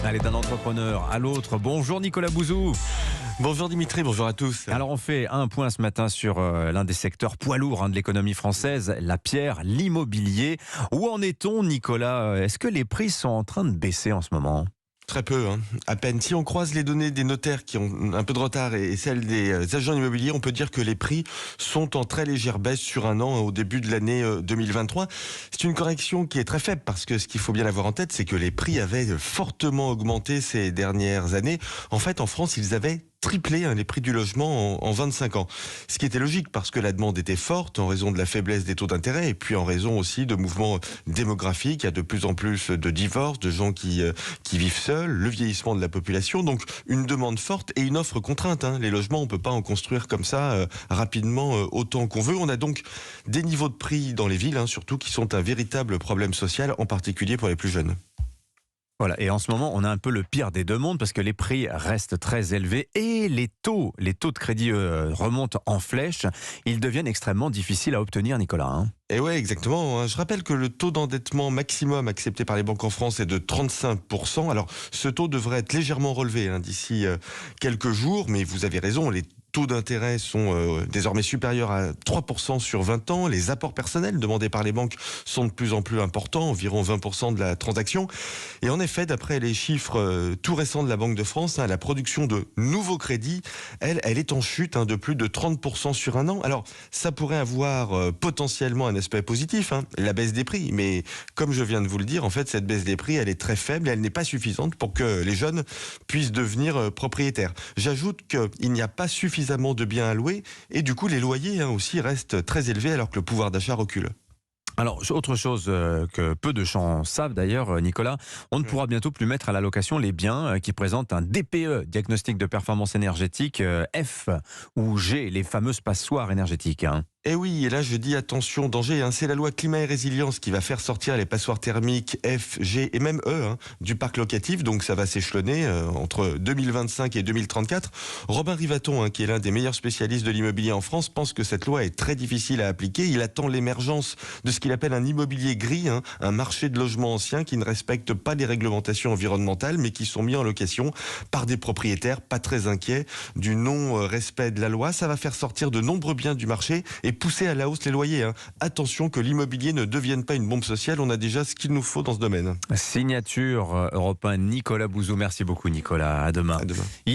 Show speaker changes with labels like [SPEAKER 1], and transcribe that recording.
[SPEAKER 1] Allez, d'un entrepreneur à l'autre. Bonjour Nicolas Bouzou.
[SPEAKER 2] Bonjour Dimitri, bonjour à tous.
[SPEAKER 1] Alors on fait un point ce matin sur l'un des secteurs poids lourds de l'économie française, la pierre, l'immobilier. Où en est-on, Nicolas? Est-ce que les prix sont en train de baisser en ce moment?
[SPEAKER 2] Très peu, à peine. Si on croise les données des notaires qui ont un peu de retard et celles des agents immobiliers, on peut dire que les prix sont en très légère baisse sur un an au début de l'année 2023. C'est une correction qui est très faible parce que ce qu'il faut bien avoir en tête, c'est que les prix avaient fortement augmenté ces dernières années. En fait, en France, ils avaient triplé les prix du logement en 25 ans. Ce qui était logique parce que la demande était forte en raison de la faiblesse des taux d'intérêt et puis en raison aussi de mouvements démographiques. Il y a de plus en plus de divorces, de gens qui vivent seuls, le vieillissement de la population, donc une demande forte et une offre contrainte. Les logements, on peut pas en construire comme ça rapidement autant qu'on veut. On a donc des niveaux de prix dans les villes, surtout qui sont un véritable problème social, en particulier pour les plus jeunes.
[SPEAKER 1] Voilà, et en ce moment, on a un peu le pire des deux mondes parce que les prix restent très élevés et les taux de crédit remontent en flèche. Ils deviennent extrêmement difficiles à obtenir, Nicolas.
[SPEAKER 2] Et ouais, exactement. Je rappelle que le taux d'endettement maximum accepté par les banques en France est de 35%. Alors, ce taux devrait être légèrement relevé d'ici quelques jours, mais vous avez raison, les taux d'intérêt sont désormais supérieurs à 3% sur 20 ans. Les apports personnels demandés par les banques sont de plus en plus importants, environ 20% de la transaction. Et en effet, d'après les chiffres tout récents de la Banque de France, la production de nouveaux crédits, elle est en chute de plus de 30% sur un an. Alors, ça pourrait avoir potentiellement un aspect positif, la baisse des prix. Mais comme je viens de vous le dire, en fait, cette baisse des prix, elle est très faible et elle n'est pas suffisante pour que les jeunes puissent devenir propriétaires. J'ajoute qu'il n'y a pas suffisamment de biens à louer et du coup, les loyers aussi restent très élevés alors que le pouvoir d'achat recule.
[SPEAKER 1] Alors, autre chose que peu de gens savent d'ailleurs, Nicolas, on ne pourra bientôt plus mettre à la location les biens qui présentent un DPE, diagnostic de performance énergétique F ou G, les fameuses passoires énergétiques.
[SPEAKER 2] Eh oui, et là je dis attention, danger, c'est la loi climat et résilience qui va faire sortir les passoires thermiques F, G et même E du parc locatif, donc ça va s'échelonner entre 2025 et 2034. Robin Rivaton, qui est l'un des meilleurs spécialistes de l'immobilier en France, pense que cette loi est très difficile à appliquer. Il attend l'émergence de ce qu'il appelle un immobilier gris, un marché de logements anciens qui ne respecte pas les réglementations environnementales, mais qui sont mis en location par des propriétaires pas très inquiets du non-respect de la loi. Ça va faire sortir de nombreux biens du marché et pousser à la hausse les loyers. Attention que l'immobilier ne devienne pas une bombe sociale, on a déjà ce qu'il nous faut dans ce domaine.
[SPEAKER 1] Signature Europe 1, Nicolas Bouzou. Merci beaucoup Nicolas, à demain.
[SPEAKER 2] À demain.